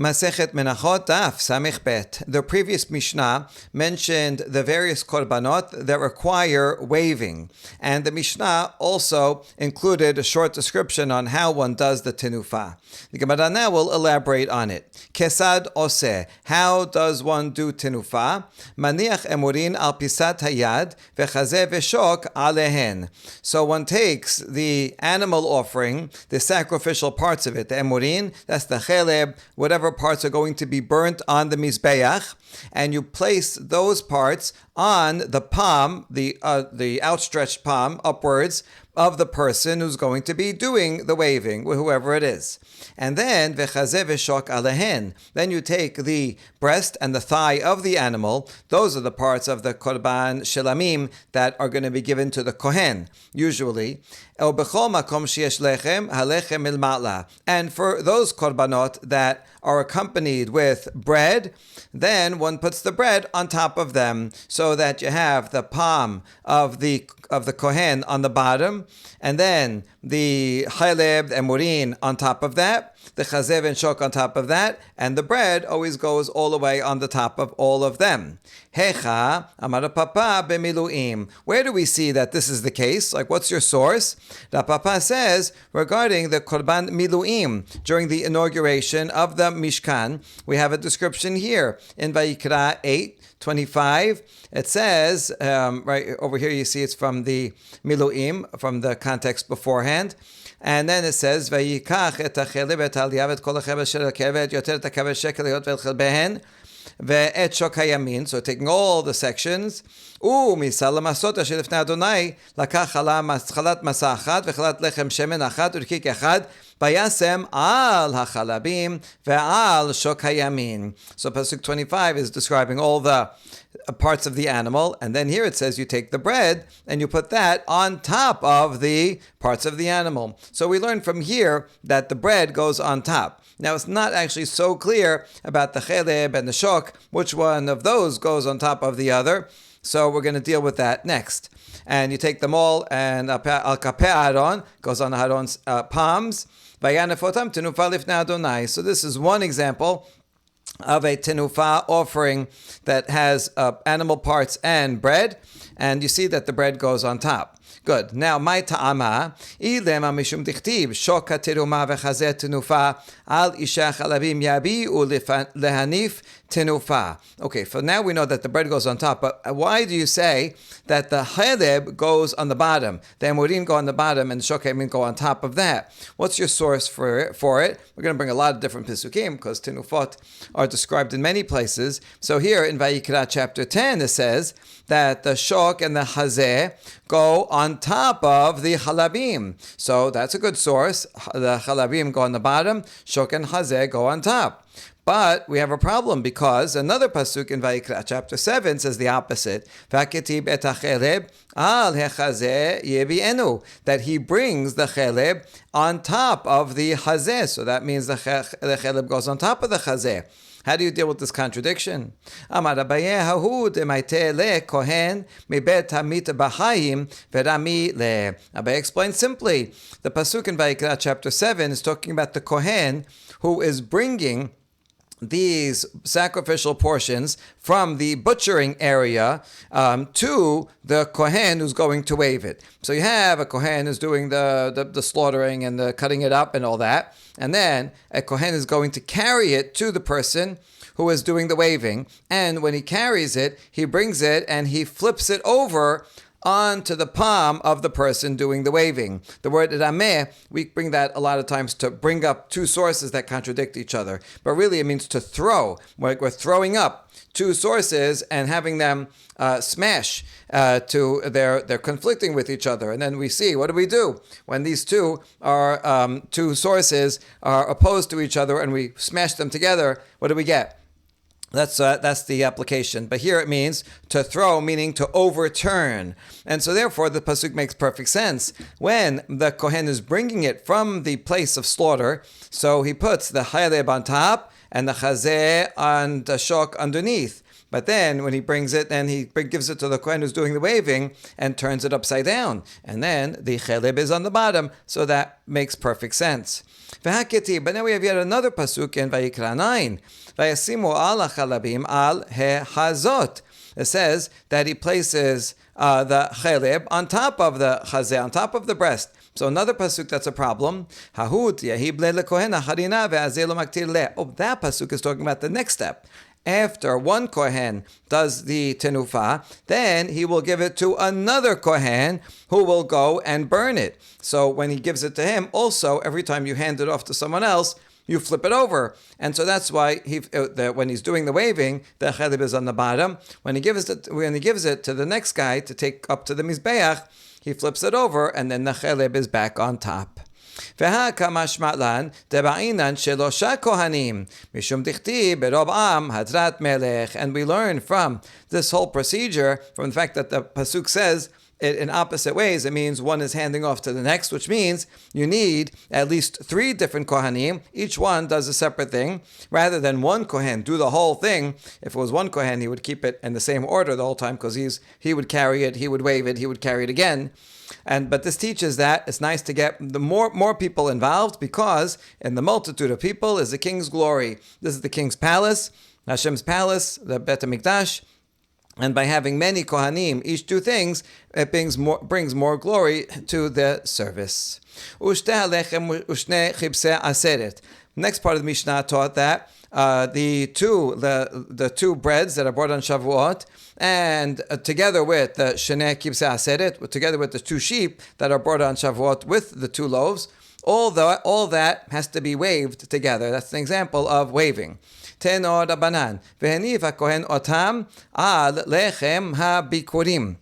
Masechet Menaḥot Daf Samich Bet. The previous Mishnah mentioned the various korbanot that require waving, and the Mishnah also included a short description on how one does the tenufa. The Gemara now will elaborate on it. Kesad oseh. How does one do tenufa? Maniach emurin al pisat hayad vechazeh veshok alehen. So one takes the animal offering, the sacrificial parts of it, the emurin, that's the cheleb, whatever parts are going to be burnt on the mizbeach, and you place those parts on the palm, the outstretched palm upwards of the person who's going to be doing the waving, whoever it is. And then vechazeh veshok alehen. Then you take the breast and the thigh of the animal. Those are the parts of the korban shelamim that are going to be given to the kohen, usually. And for those korbanot that are accompanied with bread, then one puts the bread on top of them, so that you have the palm of the kohen on the bottom, and then the chaleb, the emurin on top of that, the chazeh and shok on top of that, and the bread always goes all the way on the top of all of them. Hecha amar Papa b'miluim. Where do we see that this is the case? Like, what's your source? The Papa says regarding the korban miluim during the inauguration of the Mishkan. We have a description here in Vayikra 8:25. It says, right over here you see it's from the miluim, from the context beforehand. And then it says, "Vayikach et hacheleb et aliyah et kol hachebel shel hakeved yoter et hakeved shekel hiyot ve'chel behen ve'et shok hayamin." So taking all the sections, misal hamasot asher lifnei Adonai lakach chalat masa achat vechalat lechem shemen achat urkik echad Bayasem al hachalabim ve'al shok hayamin. So pasuk 25 is describing all the parts of the animal, and then here it says you take the bread and you put that on top of the parts of the animal. So we learn from here that the bread goes on top. Now it's not actually so clear about the cheleb and the shok, which one of those goes on top of the other. So we're going to deal with that next. And you take them all, and al kapeh Aaron goes on Aaron's palms. So this is one example of a tenufa offering that has animal parts and bread, and you see that the bread goes on top. Good. Now, my ta'ama, ilema mishum dichtib, shoka teruma v'chazeh tenufa, al isha chalabim yabi'u lehanif tenufa. Okay, so now we know that the bread goes on top, but why do you say that the chaleb goes on the bottom, the emurin go on the bottom, and the shokamin go on top of that? What's your source for it? We're going to bring a lot of different pisukim, because tenufot are described in many places. So here in Vayikra chapter 10, it says that the shok and the chazeh go on top of the halabim. So that's a good source. The halabim go on the bottom, shok and chazeh go on top. But we have a problem, because another pasuk in Vayikra chapter 7 says the opposite. V'aketib et hacheleb al hechazeh yebienu. That he brings the cheleb on top of the chazeh. So that means the cheleb goes on top of the chazeh. How do you deal with this contradiction? Amar Abaye hahu demaite le kohen mibet hamit b'chaim verami le. Abaye explains simply. The pasuk in Vayikra chapter 7 is talking about the kohen who is bringing these sacrificial portions from the butchering area to the kohen who's going to wave it. So you have a kohen who's doing the slaughtering and the cutting it up and all that, and then a kohen is going to carry it to the person who is doing the waving, and when he carries it, he brings it and he flips it over onto the palm of the person doing the waving. The word rameh, we bring that a lot of times to bring up two sources that contradict each other. But really it means to throw. We're throwing up two sources and having them smash to they're conflicting with each other. And then we see, what do we do when these two are two sources are opposed to each other and we smash them together? What do we get? That's the application. But here it means to throw, meaning to overturn. And so therefore the pasuk makes perfect sense. When the kohen is bringing it from the place of slaughter, so he puts the chaleb on top and the chazeh and the shok underneath. But then when he brings it, then he gives it to the Kohen who's doing the waving and turns it upside down. And then the cheleb is on the bottom, so that makes perfect sense. But now we have yet another pasuk in Vayikra 9. Vayasimu al chalabim al hazot. It says that he places the cheleb on top of the chazeh, on top of the breast. So another pasuk that's a problem. Hahut yahib le kohen harina ve'azeh lo maktir le. Oh, that pasuk is talking about the next step. After one kohen does the tenufa, then he will give it to another kohen who will go and burn it. So when he gives it to him, also every time you hand it off to someone else, you flip it over. And so that's why when he's doing the waving, the cheleb is on the bottom. When he gives it to the next guy to take up to the mizbeach, he flips it over, and then the cheleb is back on top. And we learn from this whole procedure, from the fact that the pasuk says it in opposite ways. It means one is handing off to the next, which means you need at least 3 different kohanim. Each one does a separate thing, rather than one kohen do the whole thing. If it was one kohen, he would keep it in the same order the whole time, because he would carry it, he would wave it, he would carry it again. But this teaches that it's nice to get the more people involved, because in the multitude of people is the king's glory. This is the king's palace, Hashem's palace, the Bet HaMikdash. And by having many kohanim each do things, it brings more glory to the service. Next part of the Mishnah taught that the two breads that are brought on Shavuot, and together with the Shnei Kibsei Aseret, together with the 2 sheep that are brought on Shavuot with the 2 loaves, all that has to be waved together. That's an example of waving. Tenor Rabbanan, v'heniv hakohen otam al lechem habikurim.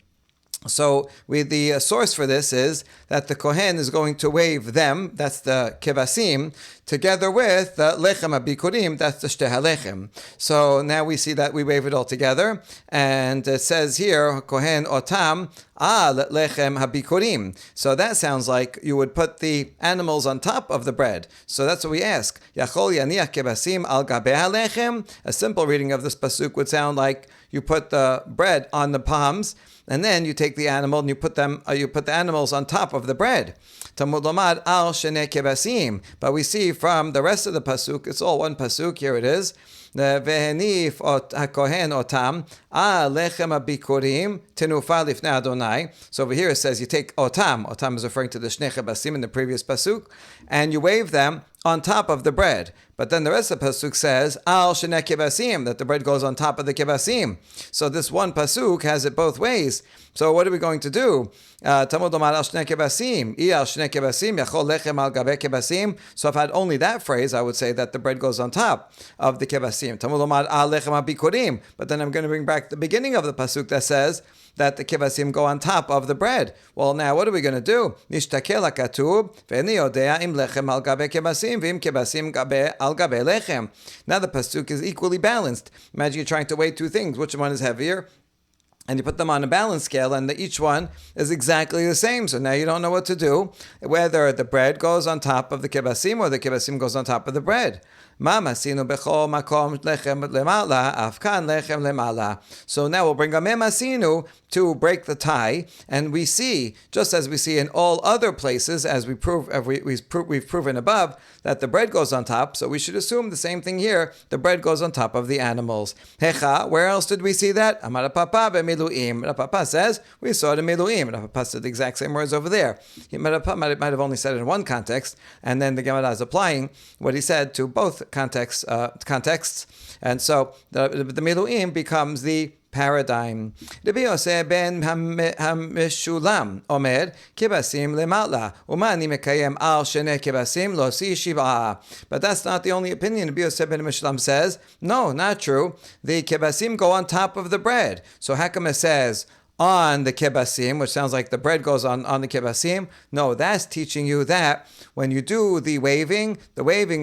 So the source for this is that the Kohen is going to wave them, that's the kevasim, together with the lechem habikurim, that's the shtei halechem. So now we see that we wave it all together, and it says here, Kohen otam al lechem habikurim. So that sounds like you would put the animals on top of the bread. So that's what we ask. Yachol yaniach kevasim al gabei halechem. A simple reading of this pasuk would sound like you put the bread on the palms, and then you take the animal and you put the animals on top of the bread. Talmud lomad al shnei kebasim. But we see from the rest of the pasuk, it's all one pasuk. Here it is. The vehenif hakohen otam al lechem habikurim tenufa lifnei Adonai. So over here it says you take otam. Otam is referring to the shnei kebasim in the previous pasuk, and you wave them on top of the bread. But then the rest of the pasuk says al shnei kebasim, that the bread goes on top of the kebasim. So this one pasuk has it both ways. So what are we going to do? Talmud lomad al shnei kebasim, al shnei kebasim yachol lechem al gabei kebasim. So if I had only that phrase, I would say that the bread goes on top of the kebasim. Talmud lomad al lechem habikurim. But then I'm going to bring back the beginning of the pasuk that says that the kevasim go on top of the bread. Well, now what are we going to do? Nishtakel hakatub ve'eni yodea im lechem al gabei kevasim v'im kevasim al gabei lechem. Now the pasuk is equally balanced. Imagine you're trying to weigh 2 things. Which one is heavier? And you put them on a balance scale, and each one is exactly the same. So now you don't know what to do, whether the bread goes on top of the kevasim or the kevasim goes on top of the bread. So now we'll bring a memasinu to break the tie, and we see, just as we see in all other places, as we've proven above, that the bread goes on top. So we should assume the same thing here. The bread goes on top of the animals. Hecha, where else did we see that? Amar Papa b'miluim. Papa says we saw it in miluim. Papa said the exact same words over there. He might have only said it in one context, and then the Gemara is applying what he said to both contexts. And so the miluim becomes the paradigm. Rabbi Yosef ben Hameshulam Omer kibasim lemala umani mekayem al shnei kibasim lo si shiva. But that's not the only opinion. Rabbi Yosef ben Hameshulam says, no, not true. The kibasim go on top of the bread. So how come it says on the kibasim, which sounds like the bread goes on the kibasim? No, that's teaching you that when you do the waving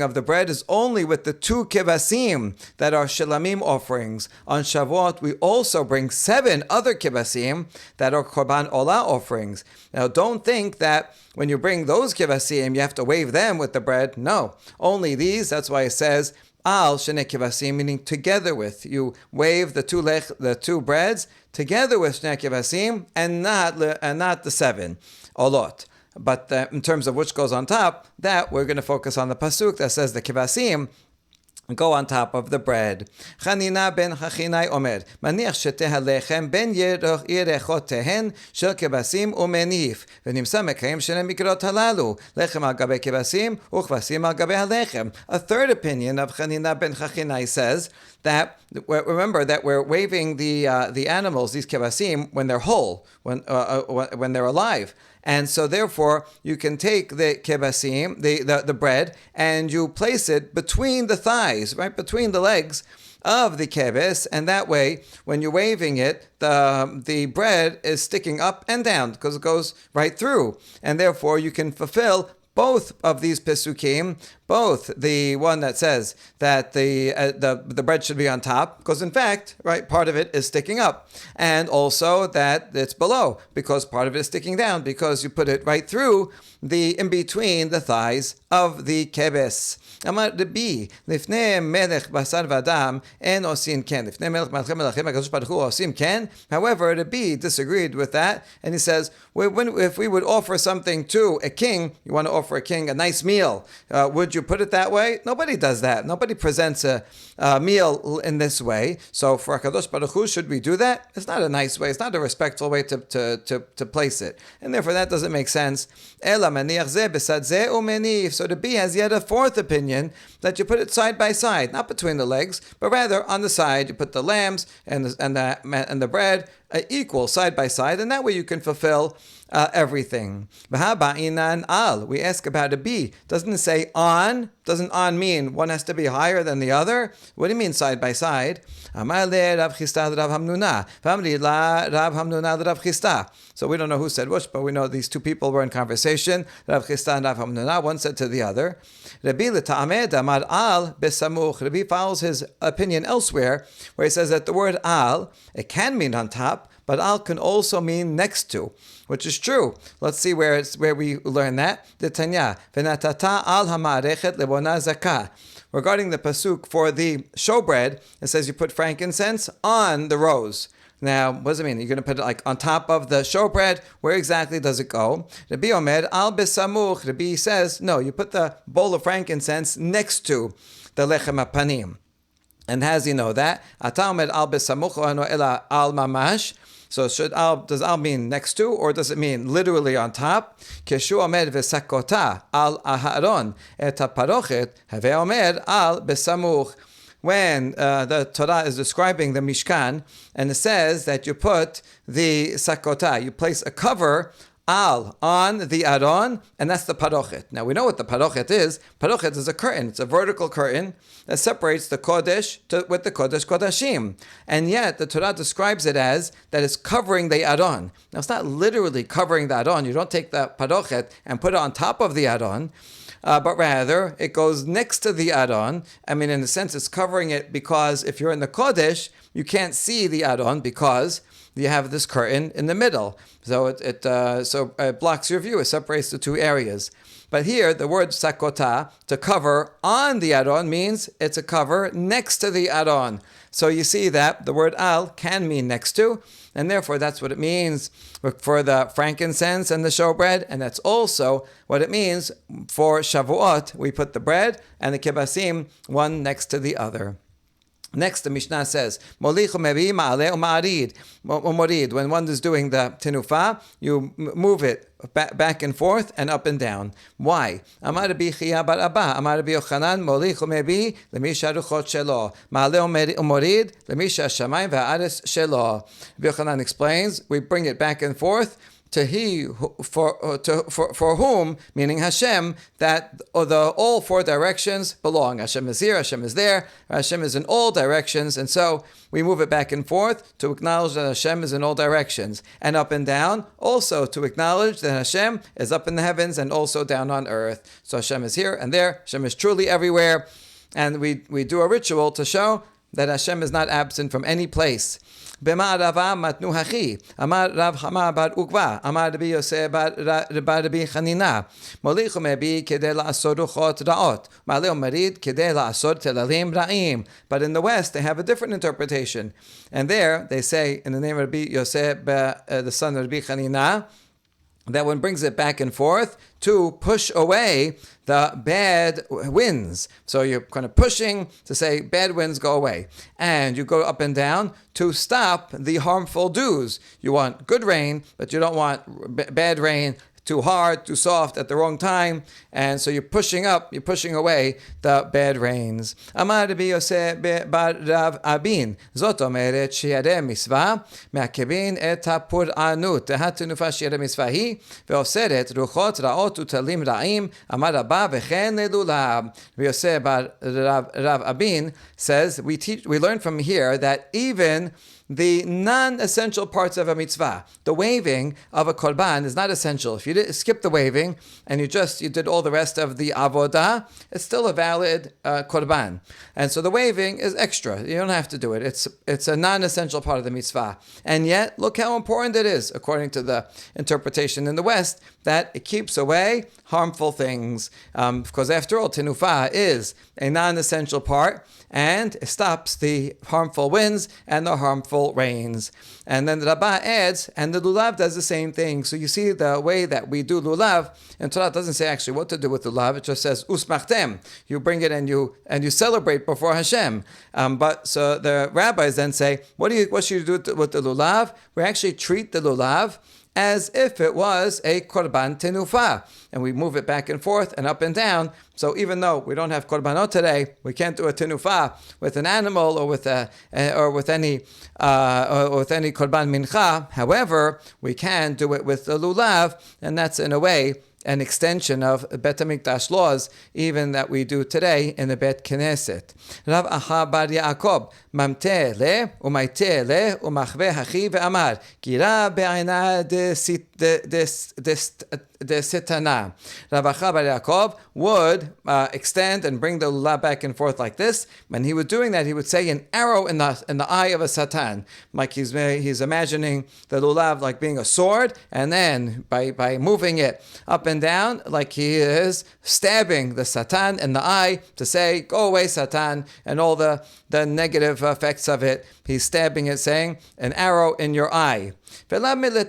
of the bread is only with the 2 kibasim that are shilamim offerings. On Shavuot, we also bring 7 other kibasim that are korban olah offerings. Now, don't think that when you bring those kibasim, you have to wave them with the bread. No, only these. That's why it says al shnei kivasim, meaning together with. You wave the two breads together with shnei kivasim, and not the 7 olot. But in terms of which goes on top, that we're going to focus on the pasuk that says the kivasim go on top of the bread. Chanina ben Chachinai omer, maniach sheteh halechem ben yerechotehen shel kebasim umenif, v'nimsa mekayim shene mikrot halalu, lechem al gabe kebasim, uchvasim al gabe halechem. A third opinion of Chanina ben Chachinai says that, remember that we're waving the animals, these kebasim, when they're whole, when they're alive. And so therefore, you can take the kebasim, the bread, and you place it between the thighs, right, between the legs of the kebes, and that way, when you're waving it, the bread is sticking up and down, because it goes right through. And therefore, you can fulfill both of these pesukim, both the one that says that the bread should be on top, because in fact, right, part of it is sticking up, and also that it's below, because part of it is sticking down, because you put it right through in between the thighs of the kebes. Amar Rabbi, lifnei melech basar v'adam en osin ken. Lifnei melech malchem melachim HaKadosh Baruch Hu osim ken. However, Rabbi disagreed with that, and he says, if we would offer something to a king, you want to offer a king a nice meal, would you put it that way? Nobody does that. Nobody presents a meal in this way. So for HaKadosh Baruch Hu, should we do that? It's not a nice way. It's not a respectful way to place it. And therefore, that doesn't make sense. Ela maniach zeh besad zeh umenif. So Rabbi has yet a fourth opinion, that you put it side by side, not between the legs, but rather on the side. You put the lambs and the bread equal side by side, and that way you can fulfill everything. We ask about a B. Doesn't it say on? Doesn't on mean one has to be higher than the other? What do you mean side by side? So we don't know who said which, but we know these two people were in conversation. Rav Chisda and Rav Hamnuna, one said to the other. Rabbi follows his opinion elsewhere, where he says that the word al, it can mean on top, but al can also mean next to, which is true. Let's see where we learn that. The Tanya, v'natata al hamarechet lebona zakah. Regarding the pasuk for the showbread, it says you put frankincense on the rows. Now, what does it mean? You're going to put it like on top of the showbread? Where exactly does it go? Rabbi Omer al besamuch. Rabbi says, no, you put the bowl of frankincense next to the lechem hapanim. And how does he know that? Ata omer al besamuch ela al mamash. So does al mean next to, or does it mean literally on top? Keshu omer v'sakota al aharon et haparochet have omer al besamuch. When the Torah is describing the Mishkan, and it says that you put the sakota, you place a cover on the aron, and that's the parochet. Now we know what the parochet is. Parochet is a curtain. It's a vertical curtain that separates the kodesh with the kodesh kodashim. And yet the Torah describes it as that it's covering the aron. Now it's not literally covering the aron. You don't take the parochet and put it on top of the aron. But rather, it goes next to the Aron. I mean, in a sense, it's covering it because if you're in the Kodesh, you can't see the Aron because you have this curtain in the middle. So it blocks your view. It separates the two areas. But here, the word sakota, to cover on the Aron, means it's a cover next to the Aron. So you see that the word al can mean next to, and therefore that's what it means for the frankincense and the showbread, and that's also what it means for Shavuot. We put the bread and the kibasim one next to the other. Next, the Mishnah says, when one is doing the tenufa, you move it back and forth and up and down. Why? Amar Rabbi Chiya bar Abba, Amar Rabbi Yochanan, molich umevi lemisha ruchot shelo, ma'aleh umorid lemisha shamayim va'aretz shelo. Rabbi Yochanan explains, we bring it back and forth to for whom, meaning Hashem, that all four directions belong. Hashem is here, Hashem is there, Hashem is in all directions, and so we move it back and forth to acknowledge that Hashem is in all directions, and up and down, also to acknowledge that Hashem is up in the heavens and also down on earth. So Hashem is here and there, Hashem is truly everywhere, and we do a ritual to show that Hashem is not absent from any place. Bema Rava matnu hachi. Amar Rav Hama bar Ukva. Amar Rabbi Yosef bar Rabbi Chanina. Molichu mebi kedei la'asor ruchot ra'ot. Ma'aleh marid kedei la'asor telalim ra'im. But in the West, they have a different interpretation. And there, they say, in the name of Rabbi Yosef, the son of Rabbi Chanina, that one brings it back and forth to push away the bad winds. So you're kind of pushing to say bad winds go away. And you go up and down to stop the harmful dews. You want good rain, but you don't want bad rain, too hard, too soft at the wrong time. And so you're pushing away the bad rains. Amar Rabbi Yosef bar Rav Abin. Zot omeret sheyareh misvah me'akebin et ha'pur'anut. Tehatenufa sheyareh misvah hi ve'oseret ruchot ra'ot utalim ra'im. Amar Rabba v'chen lelulav. Rabbi Yosef bar Rav Abin says, we learn from here that even the non-essential parts of a mitzvah, the waving of a korban is not essential. If you skip the waving and you did all the rest of the avodah, it's still a valid korban. And so the waving is extra. You don't have to do it. It's a non-essential part of the mitzvah. And yet, look how important it is, according to the interpretation in the West, that it keeps away harmful things. Because after all, tenufah is a non-essential part, and it stops the harmful winds and the harmful rains. And then the Rabbah adds, and the lulav does the same thing. So you see the way that we do lulav, and Torah doesn't say actually what to do with lulav. It just says usmachtem. You bring it and you celebrate before Hashem. But so the rabbis then say, what should you do with the lulav? We actually treat the lulav as if it was a korban tenufah. And we move it back and forth and up and down. So even though we don't have korbanot today, we can't do a tenufah with an animal or with any korban mincha. However, we can do it with the lulav, and that's in a way an extension of Bet HaMikdash laws, even that we do today in the Bet Knesset. Rav Aha bar Yaakov, mamte le, umayte le, umachve hachi ve'amar, gira be'ayna de sitana. Rav Aha bar Yaakov would extend and bring the lulav back and forth like this. When he was doing that, he would say an arrow in the eye of a satan. Like he's imagining the lulav like being a sword, and then by moving it up and down, like he is stabbing the satan in the eye to say, go away, satan, and all the negative effects of it. He's stabbing it, saying, an arrow in your eye. However, the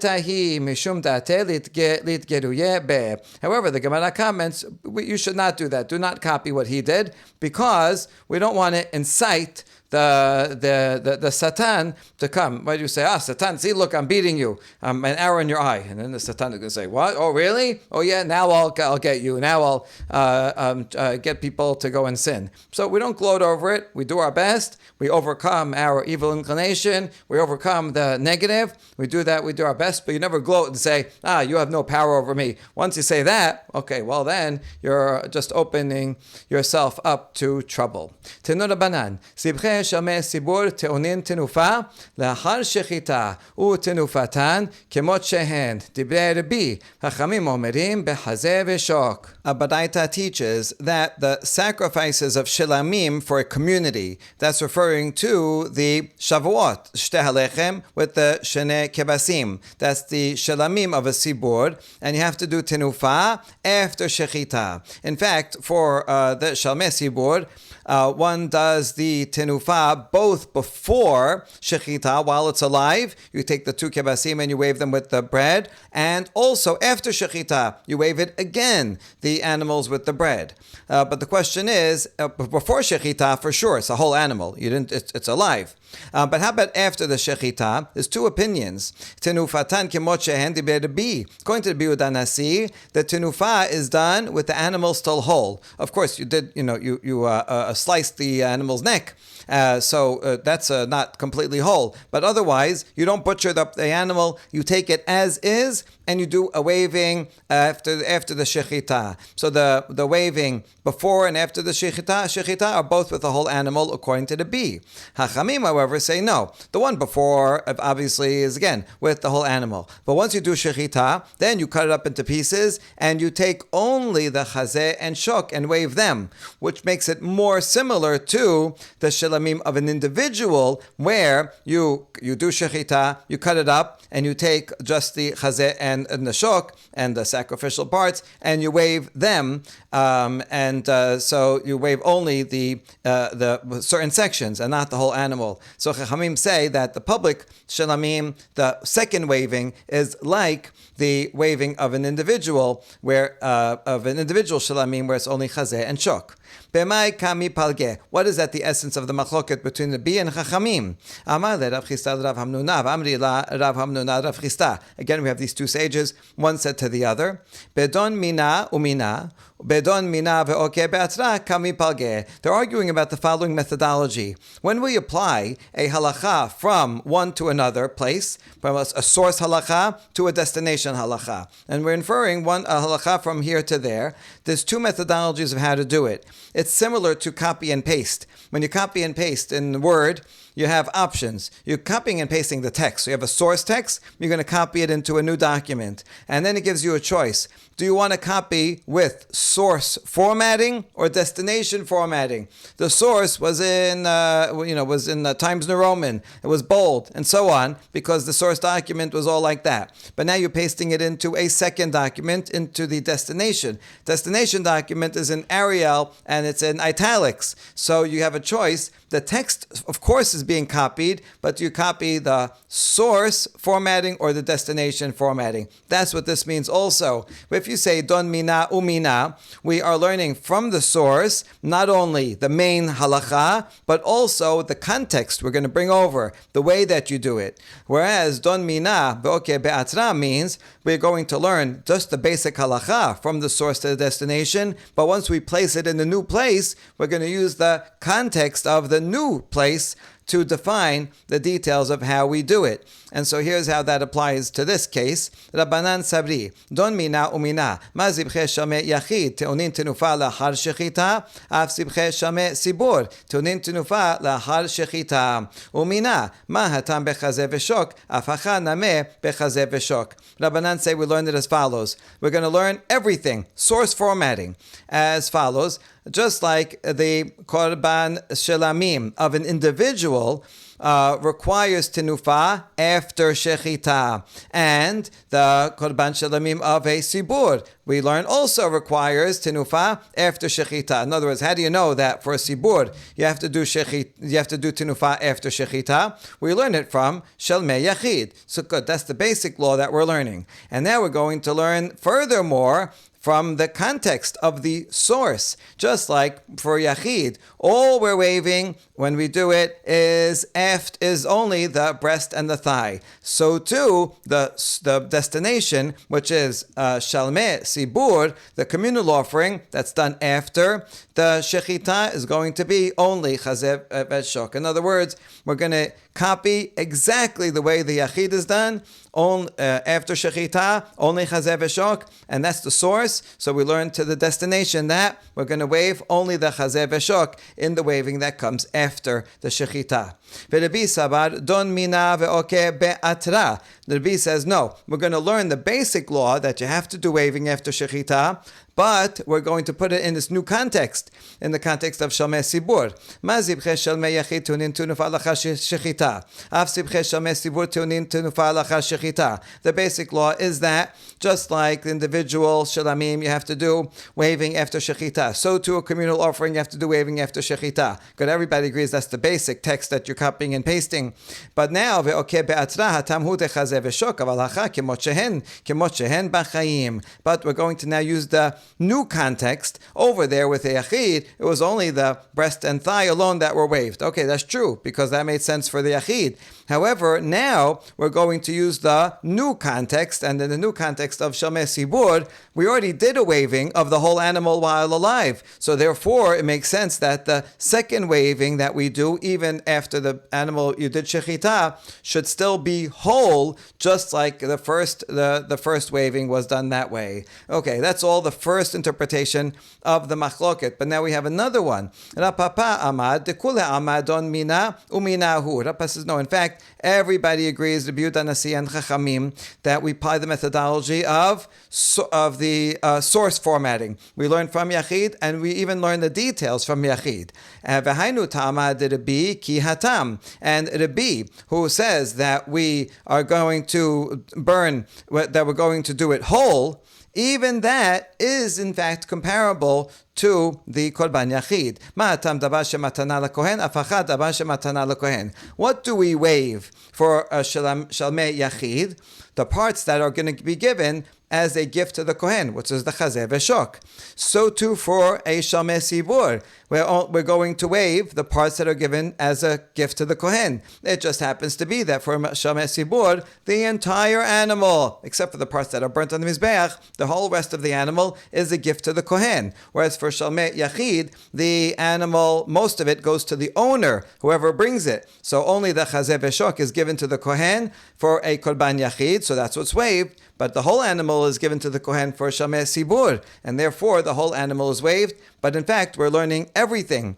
Gemara comments, you should not do that. Do not copy what he did, because we don't want to incite the Satan to come. Why do you say, Satan, see, look, I'm beating you. An arrow in your eye. And then the Satan is going to say, what? Oh, really? Oh, yeah, now I'll get you. Now I'll get people to go and sin. So we don't gloat over it. We do our best. We overcome our evil inclination. We overcome the negative. We do that. We do our best. But you never gloat and say, you have no power over me. Once you say that, okay, well then you're just opening yourself up to trouble. Tenur Banan. שמי סיבור טעונין תנופה לאחר שחיטה ותנופתן כמות שהן דברי רבי חכמים אומרים בחזה ושוק. Baraita teaches that the sacrifices of shilamim for a community, that's referring to the Shavuot, Shtei HaLechem with the Shnei Kebasim. That's the shilamim of a sibur, and you have to do tenufa after shechita. In fact, for the Shalmei Sibur, one does the tenufa both before shechita while it's alive. You take the two kebasim and you wave them with the bread, and also after shechita you wave it again, the animals with the bread. But the question is, before shechita, for sure it's a whole animal. It's alive. But how about after the shechita? There's two opinions. Tenufatan kemot shehen diber Rabbi. According to the Yehuda Nasi, the tenufa is done with the animal still whole. Of course, you sliced the animal's neck. So that's not completely whole. But otherwise, you don't butcher the animal. You take it as is, and you do a waving after the shechita. So the waving before and after the shechita are both with the whole animal, according to the B. Hachamim, however, say no. The one before, obviously, is again with the whole animal. But once you do shechita, then you cut it up into pieces, and you take only the chazeh and shok and wave them, which makes it more similar to the shelamim of an individual, where you do shechita, you cut it up, and you take just the chazeh and the shok and the sacrificial parts, and you wave them, so you wave only the certain sections and not the whole animal. So Chachamim say that the public shelamim, the second waving, is like the waving of an individual, where shelamim, where it's only chazeh and shok. B'mai kami palge. What is at the essence of the machloket between the Bi and Chachamim? Amar le Rav Chisda Rav Hamnuna, Amri la Rav Hamnuna Rav Chisda. Again, we have these two sages. One said to the other, Bedon mina umina. Bedon mina ve'oke be'atra kami palge. They're arguing about the following methodology. When we apply a halacha from one to another place, from a source halacha to a destination halacha, and we're inferring a halacha from here to there, there's two methodologies of how to do it. It's similar to copy and paste. When you copy and paste in Word, you have options. You're copying and pasting the text. So you have a source text, you're going to copy it into a new document. And then it gives you a choice. Do you want to copy with source formatting or destination formatting? The source was in Times New Roman. It was bold and so on, because the source document was all like that. But now you're pasting it into a second document, into the destination. Destination document is in Arial and it's in italics. So you have a choice. The text, of course, is being copied, but you copy the source formatting or the destination formatting. That's what this means also. If you say don mina umina, we are learning from the source not only the main halacha, but also the context we're going to bring over, the way that you do it. Whereas don mina ve'oke be'atra means we're going to learn just the basic halacha from the source to the destination, but once we place it in the new place, we're going to use the context of the new place to define the details of how we do it. And so here's how that applies to this case. Rabbanan sabri, don mina umina, ma zibche shame yachid, teonin tenufa lahar shechita, af zibche shame sibur, teonin tenufa lahar shechita. Umina, ma hatam bechazeh v'shok, af hacha nameh bechazeh v'shok. Rabbanan say we learned it as follows. We're going to learn everything, source formatting, as follows. Just like the korban shelamim of an individual requires tenufa after shechita, and the korban shelamim of a sibur, we learn, also requires tenufa after shechita. In other words, how do you know that for a sibur you have to do tenufa after shechita? We learn it from shelmei yachid. So good, that's the basic law that we're learning. And now we're going to learn furthermore from the context of the source. Just like for Yachid, all we're waving when we do it is only the breast and the thigh. So too, the destination, which is Shalmei Sibur, the communal offering that's done after the Shechita, is going to be only Chazeh V'Shok. In other words, we're going to copy exactly the way the Yachid is done, after Shechita, only Chazeh V'Shok, and that's the source. So we learn to the destination that we're going to wave only the Chazeh V'Shok in the waving that comes after the Shechita. Rabbi Sabar, Don Mina Ve'oke Be'atra. The Rabbi says, no, we're going to learn the basic law that you have to do waving after Shechita, but we're going to put it in this new context, in the context of Shalmei Sibur. Ma zibche Shalmei Yachid tunin tunufa lachar shechita. Af zibche Shalmei Sibur tunin tunufa lachar shechita. The basic law is that, just like the individual shalamim, you have to do waving after shechita. So too, a communal offering, you have to do waving after shechita. Because everybody agrees that's the basic text that you're copying and pasting. But now, ve'okeh be'atra hatam hu dechazeh v'shok aval hacha kemot shehen b'chaim. But we're going to now use the new context. Over there with the Yachid, it was only the breast and thigh alone that were waved. Okay, that's true, because that made sense for the Yachid. However, now we're going to use the new context, and in the new context of Shalmei Sibur, we already did a waving of the whole animal while alive. So therefore, it makes sense that the second waving that we do, even after the animal you did Shechita, should still be whole, just like the first waving was done that way. Okay, that's all the first first interpretation of the machloket. But now we have another one. Rapapa amad dekule amadon mina uminahu. Rapa says no. In fact, everybody agrees, the Yehuda Nasi and Chachamim, that we apply the methodology of the source formatting. We learn from Yachid, and we even learn the details from Yachid. V'hainu ta'amad Rabbi ki hatam, and Rabbi, who says that we are going to burn, that we're going to do it whole, even that is in fact comparable to the Korban Yachid. Ma'atam davar shematana lekohen, afachad davar shematana lekohen. What do we waive for a shalmei Yachid? The parts that are going to be given as a gift to the Kohen, which is the Chazeh V'Shok. So too for a Shalmei Sibur. We're going to waive the parts that are given as a gift to the Kohen. It just happens to be that for Shalmei Sibur, the entire animal, except for the parts that are burnt on the Mizbeach, the whole rest of the animal is a gift to the Kohen. Whereas for Shalmei Yachid, the animal, most of it goes to the owner, whoever brings it. So only the Chazeh V'Shok is given to the Kohen for a Korban Yachid, so that's what's waived. But the whole animal is given to the Kohen for Shameh Sibur, and therefore the whole animal is waived. But in fact, we're learning everything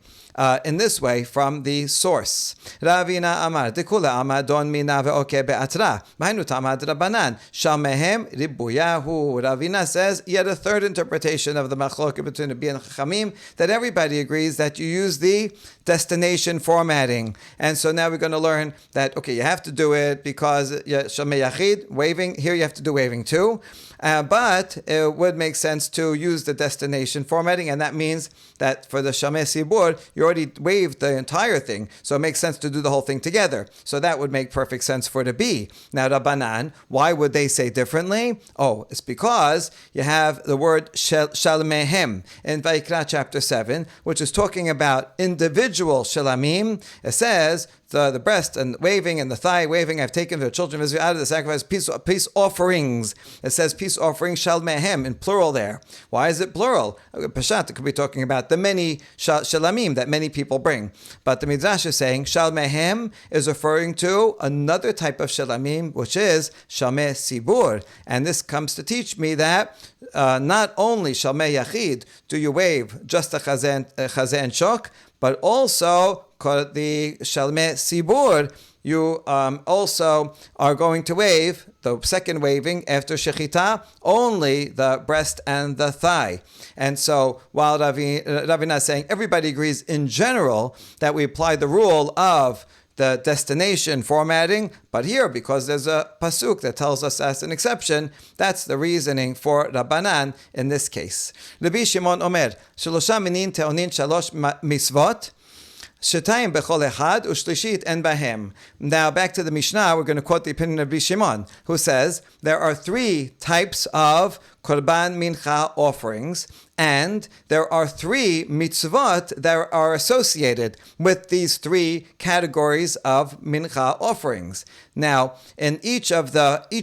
in this way from the source. Ravina Amar, Dekula Amar Don Mina Ve'oke Be'atra, Mahinu Tamad Rabbanan, Shamehem Ribuyahu. Ravina says yet a third interpretation of the machloket between Rabbi and Chachamim, that everybody agrees that you use the destination formatting. And so now we're going to learn that, okay, you have to do it because Shamei Yachid, waving, here you have to do waving too. But it would make sense to use the destination formatting, and that means that for the Shamei Sibur, you already waved the entire thing, so it makes sense to do the whole thing together. So that would make perfect sense for the B. Now, Rabbanan, why would they say differently? Oh, it's because you have the word Shalmehem in Vayikra chapter 7, which is talking about individual Shalamim. It says, the breast and waving and the thigh waving, I've taken the children of Israel out of the sacrifice, peace offerings. It says peace offerings shal mehem in plural there. Why is it plural? Pashat, it could be talking about the many shalamim that many people bring. But the Midrash is saying shal mehem is referring to another type of shalamim, which is shameh sibur. And this comes to teach me that not only shameh yachid do you wave just the chazeh and shok, but also the Shalmei Sibur, you also are going to wave, the second waving after Shechita, only the breast and the thigh. And so while Ravina is saying everybody agrees in general that we apply the rule of the destination formatting, but here, because there's a pasuk that tells us as an exception, that's the reasoning for Rabbanan in this case. Rabbi Shimon Omer, Shalosha minin teonin shalosh misvot, Shetayim bechol echad ushlishit en bahem. Now back to the Mishnah, we're going to quote the opinion of Rabbi Shimon, who says there are three types of korban mincha offerings, and there are three mitzvot that are associated with these three categories of mincha offerings. Now, in each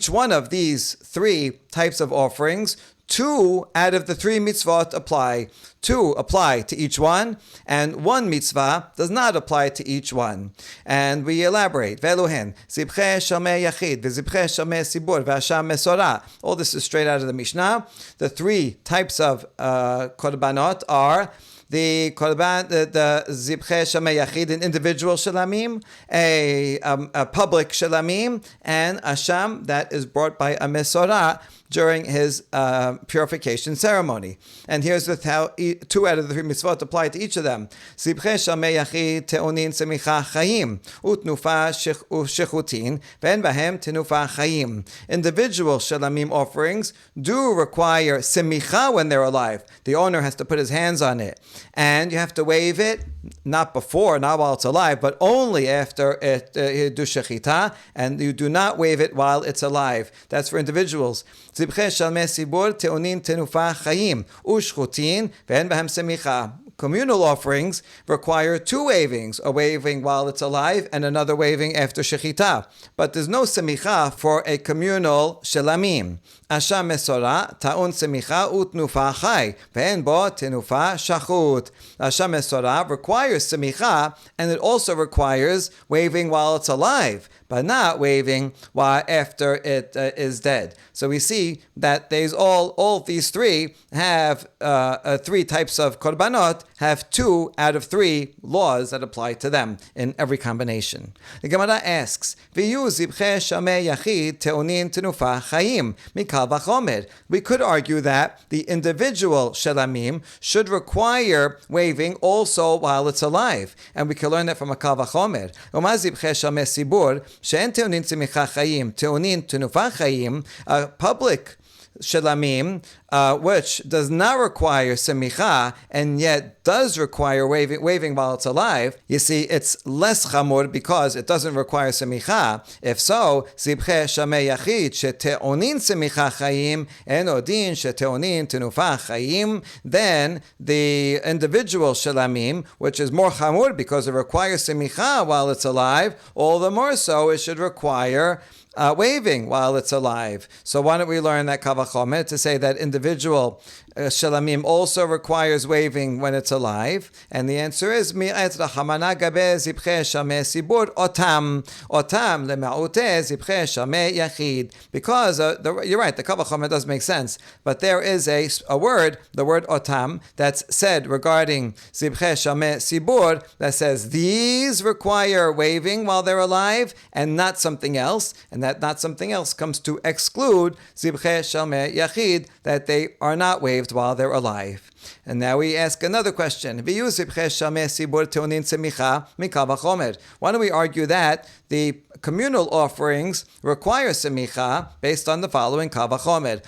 one of these three types of offerings, 2 out of the 3 mitzvot apply. 2 apply to each one, and 1 mitzvah does not apply to each one. And we elaborate. Veluhen, zibche shamei yachid, v'zibche shamei sibur, v'asham mesorah. All this is straight out of the Mishnah. The 3 types of korbanot are the korban, the zibche shamei yachid, an individual shalamim, a public shalamim, and asham that is brought by a mesorah during his purification ceremony. And here's with how 2 out of the 3 mitzvot apply to each of them. Zibche shamei yachid te'onin semicha chayim, utnufa shechutin, ve'en bahem tenufa chayim. Individual shalamim offerings do require semicha when they're alive. The owner has to put his hands on it. And you have to wave it, not while it's alive, but only after it do shechita, and you do not wave it while it's alive. That's for individuals. Zibche shalmei sibur te'onin tenufa chayim, ushchutin, ve'en bahem semicha. Communal offerings require 2 wavings, a waving while it's alive and another waving after shechita. But there's no semicha for a communal shelamim. Asham mesorah ta'un semicha utnufa chay, ve'en bo tenufa shachut. Asham mesorah requires semicha, and it also requires waving while it's alive. but not waving while after it is dead. So we see that there's all these three have three types of korbanot have 2 out of 3 laws that apply to them in every combination. The Gemara asks, "V'yu zibche shamei yachid teonin tenufa chayim mikal v'chomer." We could argue that the individual shelamim should require waving also while it's alive, and we can learn that from a kal v'chomer. Uma zibche shamei sibur she'en teonin tzimicha chayim teonin tenufa chayim. Public shelamim, which does not require semicha and yet does require waving while it's alive, you see, it's less chamur because it doesn't require semicha. If so, zibche shamei yachid sheteonin semicha chayim en odin sheteonin tenufa chayim, then the individual shelamim, which is more chamur because it requires semicha while it's alive, all the more so it should require waving while it's alive. So why don't we learn that kavachomet to say that individual shelamim also requires waving when it's alive? And the answer is mi'et rahamana gabe zibche shamei sibur otam lema'ute zibche shamei yachid. Because you're right, the kavachomet does make sense, but there is a word, the word otam, that's said regarding zibche shamei sibur that says these require waving while they're alive and not something else, and that not something else comes to exclude zibche shamei yachid, that they are not waved while they're alive. And now we ask another question. Why don't we argue that the communal offerings require semicha based on the following kal v'chomer?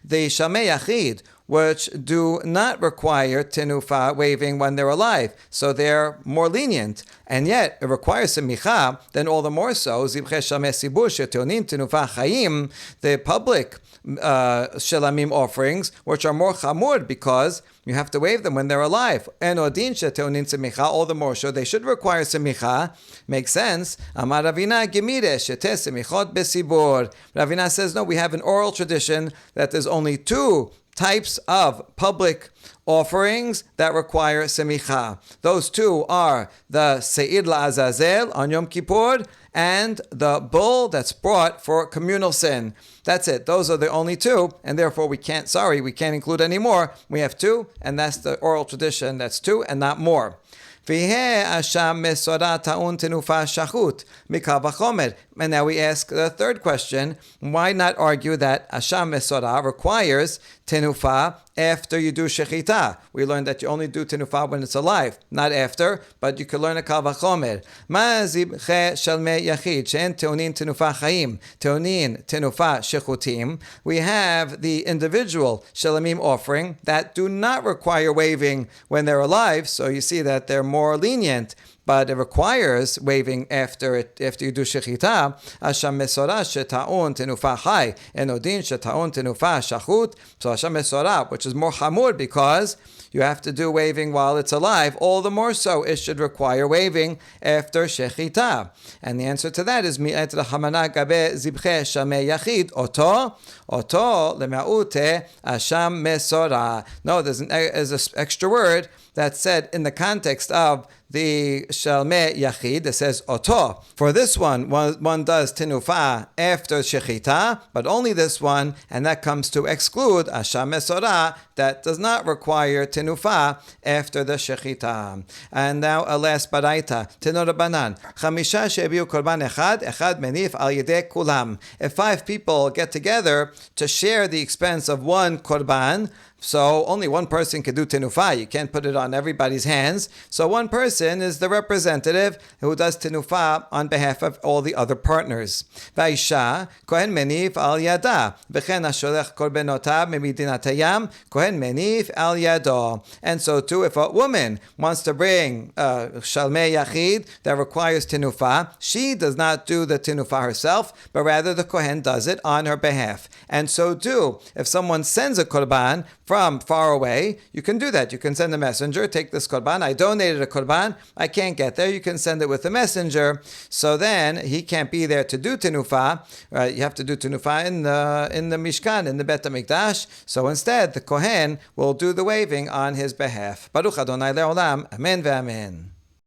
The shamei yachid, which do not require tenufa waving when they're alive, so they're more lenient, and yet it requires semicha, then all the more so zibche shamei sibur sheteonin tenufa chayim, the public shelamim offerings, which are more chamur because you have to wave them when they're alive. And odin sheteonin semicha, all the more so they should require semicha. Makes sense. Amar Ravina gemire shete semichot besibur. Ravina says no, we have an oral tradition that there's only 2 types of public offerings that require semicha. Those 2 are the Seir La'azazel on Yom Kippur and the bull that's brought for communal sin. That's it. Those are the only 2, and therefore we can't include any more. We have 2, and that's the oral tradition. That's 2 and not more. And now we ask the third question, why not argue that Asham Mesorah requires tenufa after you do shechita? We learned that you only do tenufa when it's alive, not after, but you can learn a kal v'chomer. Ma zibche shalmei yachid she'en teonin tenufa chayim, teonin tenufa shechutim. We have the individual shelamim offering that do not require waving when they're alive, so you see that they're more lenient, but it requires waving after you do shechita. Asham mesorah sheta'un tenufa chai, and odin sheta'un tenufa shachut. So Asham mesorah, which is more chamur because you have to do waving while it's alive, all the more so it should require waving after shechita. And the answer to that is mi'et rahamana gabe zibche shamei yachid oto lema'ute Asham mesorah. No, there's an extra word that's said in the context of the shalmei yachid that says oto. For this one does tenufa after shechita, but only this one, and that comes to exclude asham mesorah that does not require tenufa after the shechita. And now a last baraita, tenor banan, chamisha shebiu korban echad menif al yedei kulam. If 5 people get together to share the expense of one korban, so only one person can do tenufa. You can't put it on everybody's hands. So one person is the representative who does tenufa on behalf of all the other partners. Va'isha kohen menif al yada, v'chen hasholech korbenotav memidinat hayam kohen menif al yado. And so too, if a woman wants to bring shalmei yachid that requires tenufa, she does not do the tenufa herself, but rather the kohen does it on her behalf. And so too, if someone sends a korban from far away, you can do that. You can send a messenger, take this korban. I donated a korban. I can't get there. You can send it with a messenger. So then he can't be there to do tenufa. Right? You have to do tenufa in the Mishkan, in the Bet HaMikdash. So instead, the Kohen will do the waving on his behalf. Baruch Adonai Le'olam. Amen ve'amen.